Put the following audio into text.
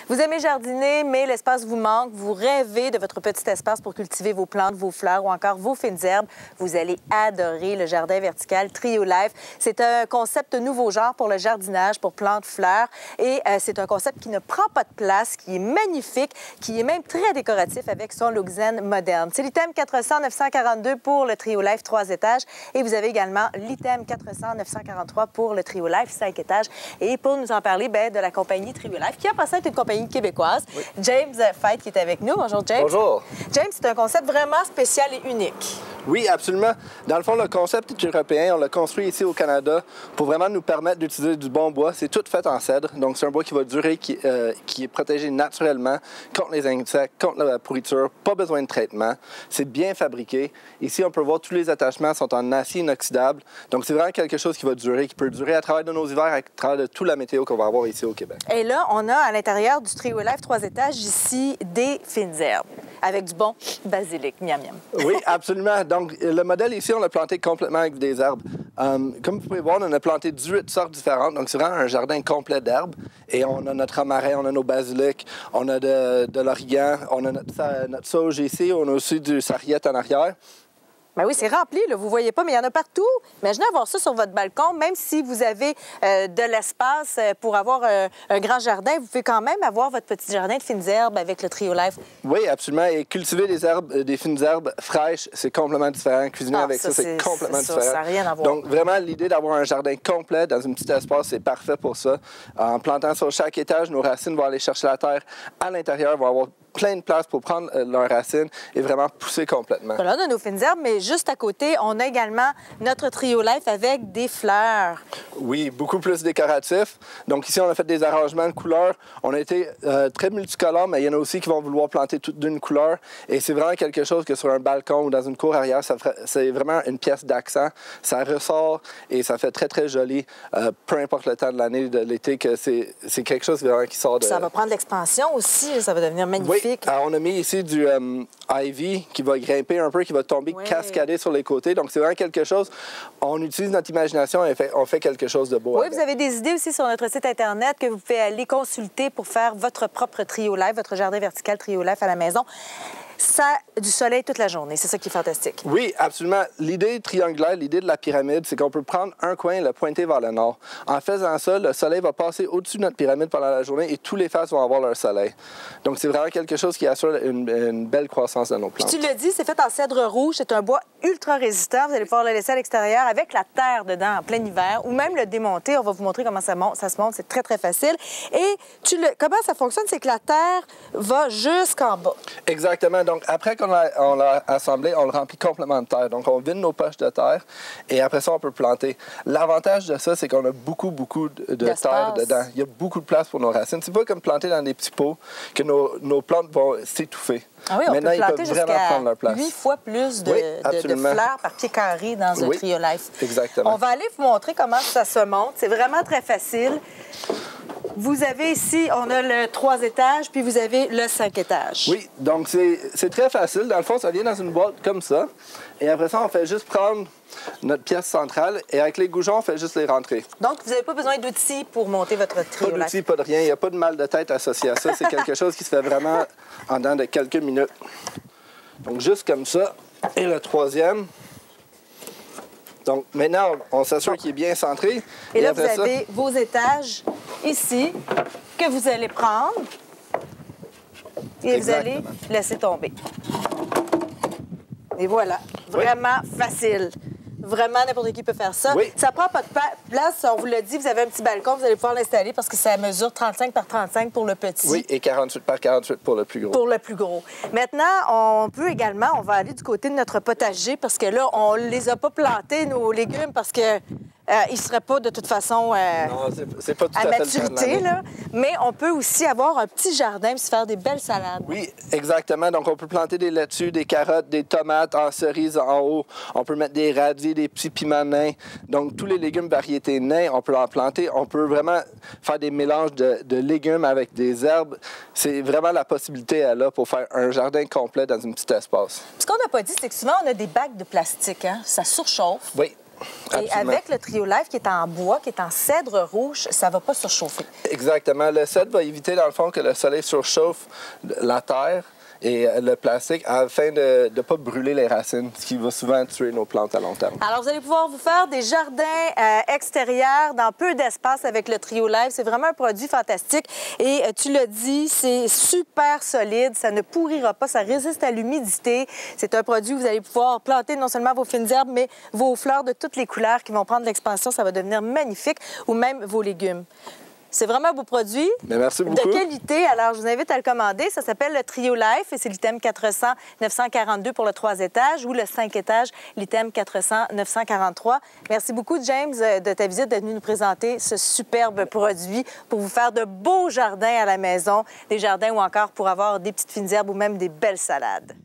Vous aimez jardiner, mais l'espace vous manque. Vous rêvez de votre petit espace pour cultiver vos plantes, vos fleurs ou encore vos fines herbes. Vous allez adorer le jardin vertical Trio Life. C'est un concept nouveau genre pour le jardinage, pour plantes, fleurs. Et c'est un concept qui ne prend pas de place, qui est magnifique, qui est même très décoratif avec son look zen moderne. C'est l'item 400-942 pour le Trio Life 3 étages. Et vous avez également l'item 400-943 pour le Trio Life 5 étages. Et pour nous en parler, de la compagnie Trio Life, qui a passé à être une compagnie québécoise. Oui. James Feit qui est avec nous. Bonjour, James. Bonjour. James, c'est un concept vraiment spécial et unique. Oui, absolument. Dans le fond, le concept est européen. On l'a construit ici au Canada pour vraiment nous permettre d'utiliser du bon bois. C'est tout fait en cèdre. Donc, c'est un bois qui va durer, qui est protégé naturellement contre les insectes, contre la pourriture. Pas besoin de traitement. C'est bien fabriqué. Ici, on peut voir tous les attachements sont en acier inoxydable. Donc, c'est vraiment quelque chose qui va durer, qui peut durer à travers de nos hivers, à travers de toute la météo qu'on va avoir ici au Québec. Et là, on a à l'intérieur du Trio Life 3 étages ici des fines herbes avec du bon basilic. Miam, miam. Oui, absolument. Donc, le modèle ici, on l'a planté complètement avec des herbes. Comme vous pouvez voir, on a planté 18 sortes différentes. Donc, c'est vraiment un jardin complet d'herbes. Et on a notre romarin, on a nos basilics, on a de l'origan, on a notre sauge ici, on a aussi du sarriette en arrière. Ben oui, c'est rempli, là. Vous ne voyez pas, mais il y en a partout. Imaginez avoir ça sur votre balcon, même si vous avez de l'espace pour avoir un grand jardin, vous pouvez quand même avoir votre petit jardin de fines herbes avec le Trio Life. Oui, absolument. Et cultiver des fines herbes fraîches, c'est complètement différent. Cuisiner avec ça, c'est complètement différent. Ça n'a rien à voir. Donc, vraiment, l'idée d'avoir un jardin complet dans un petit espace, c'est parfait pour ça. En plantant sur chaque étage, nos racines vont aller chercher la terre à l'intérieur, vont avoir plein de place pour prendre leurs racines et vraiment pousser complètement. Voilà, on a nos fines herbes, mais juste à côté, on a également notre Trio Life avec des fleurs. Oui, beaucoup plus décoratif. Donc ici, on a fait des arrangements de couleurs. On a été très multicolores, mais il y en a aussi qui vont vouloir planter toutes d'une couleur. Et c'est vraiment quelque chose que sur un balcon ou dans une cour arrière, c'est vraiment une pièce d'accent. Ça ressort et ça fait très, très joli, peu importe le temps de l'année, de l'été, que c'est quelque chose vraiment qui sort de... Ça va prendre l'expansion aussi, ça va devenir magnifique. Oui. Alors, on a mis ici du ivy qui va grimper un peu, qui va tomber, cascader sur les côtés. Donc, c'est vraiment quelque chose. On utilise notre imagination et on fait quelque chose de beau. Oui, vous avez des idées aussi sur notre site Internet que vous pouvez aller consulter pour faire votre propre Trio Life, votre jardin vertical Trio Life à la maison. Ça a du soleil toute la journée. C'est ça qui est fantastique. Oui, absolument. L'idée triangulaire, l'idée de la pyramide, c'est qu'on peut prendre un coin et le pointer vers le nord. En faisant ça, le soleil va passer au-dessus de notre pyramide pendant la journée et tous les faces vont avoir leur soleil. Donc, c'est vraiment quelque chose qui assure une belle croissance de nos plantes. Puis tu l'as dit, c'est fait en cèdre rouge. C'est un bois ultra résistant. Vous allez pouvoir le laisser à l'extérieur avec la terre dedans en plein hiver ou même le démonter. On va vous montrer comment ça se monte. C'est très, très facile. Et comment ça fonctionne? C'est que la terre va jusqu'en bas. Exactement. Donc, après qu'on l'a assemblé, on le remplit complètement de terre. Donc, on vide nos poches de terre et après ça, on peut planter. L'avantage de ça, c'est qu'on a beaucoup de terre dedans. Il y a beaucoup de place pour nos racines. C'est pas comme planter dans des petits pots que nos plantes vont s'étouffer. Ah oui, on Maintenant, peut planter ils peuvent vraiment prendre leur place. 8 fois plus de fleurs par pied carré dans un Trio Life. Exactement. On va aller vous montrer comment ça se monte. C'est vraiment très facile. Vous avez ici, on a le 3 étages, puis vous avez le 5 étages. Oui, donc c'est très facile. Dans le fond, ça vient dans une boîte comme ça. Et après ça, on fait juste prendre notre pièce centrale et avec les goujons, on fait juste les rentrer. Donc, vous n'avez pas besoin d'outils pour monter votre Trio Life. Pas d'outils, pas de rien. Il n'y a pas de mal de tête associé à ça. C'est quelque chose qui se fait vraiment en dedans de quelques minutes. Donc, juste comme ça. Et le troisième. Donc, maintenant, on s'assure qu'il est bien centré. Et là, vous avez vos étages ici que vous allez prendre et vous allez laisser tomber. Et voilà, vraiment facile. Vraiment, n'importe qui peut faire ça. Oui. Ça prend pas de place. On vous l'a dit, vous avez un petit balcon, vous allez pouvoir l'installer parce que ça mesure 35 par 35 pour le petit. Oui, et 48 par 48 pour le plus gros. Pour le plus gros. Maintenant, on peut également, on va aller du côté de notre potager parce que là, on les a pas plantés, nos légumes, parce que ils ne seraient pas de toute façon non, c'est pas tout à à fait maturité. Là. Mais on peut aussi avoir un petit jardin et se faire des belles salades. Oui, exactement. Donc, on peut planter des laitues, des carottes, des tomates en cerise en haut. On peut mettre des radis, des petits piments nains. Donc, tous les légumes variétés nains, on peut en planter. On peut vraiment faire des mélanges de légumes avec des herbes. C'est vraiment la possibilité là pour faire un jardin complet dans un petit espace. Ce qu'on n'a pas dit, c'est que souvent, on a des bacs de plastique. Hein? Ça surchauffe. Oui. Et avec le Trio Life qui est en bois, qui est en cèdre rouge, ça ne va pas surchauffer. Exactement. Le cèdre va éviter, dans le fond, que le soleil surchauffe la terre et le plastique afin de ne pas brûler les racines, ce qui va souvent tuer nos plantes à long terme. Alors, vous allez pouvoir vous faire des jardins extérieurs dans peu d'espace avec le Trio Life. C'est vraiment un produit fantastique. Et tu l'as dit, c'est super solide, ça ne pourrira pas, ça résiste à l'humidité. C'est un produit où vous allez pouvoir planter non seulement vos fines herbes, mais vos fleurs de toutes les couleurs qui vont prendre l'expansion. Ça va devenir magnifique, ou même vos légumes. C'est vraiment un beau produit. Bien, merci beaucoup. De qualité. Alors, je vous invite à le commander. Ça s'appelle le Trio Life et c'est l'item 400-942 pour le 3 étages ou le 5 étages, l'item 400-943. Merci beaucoup, James, de ta visite, d'être venu nous présenter ce superbe produit pour vous faire de beaux jardins à la maison, des jardins ou encore pour avoir des petites fines herbes ou même des belles salades.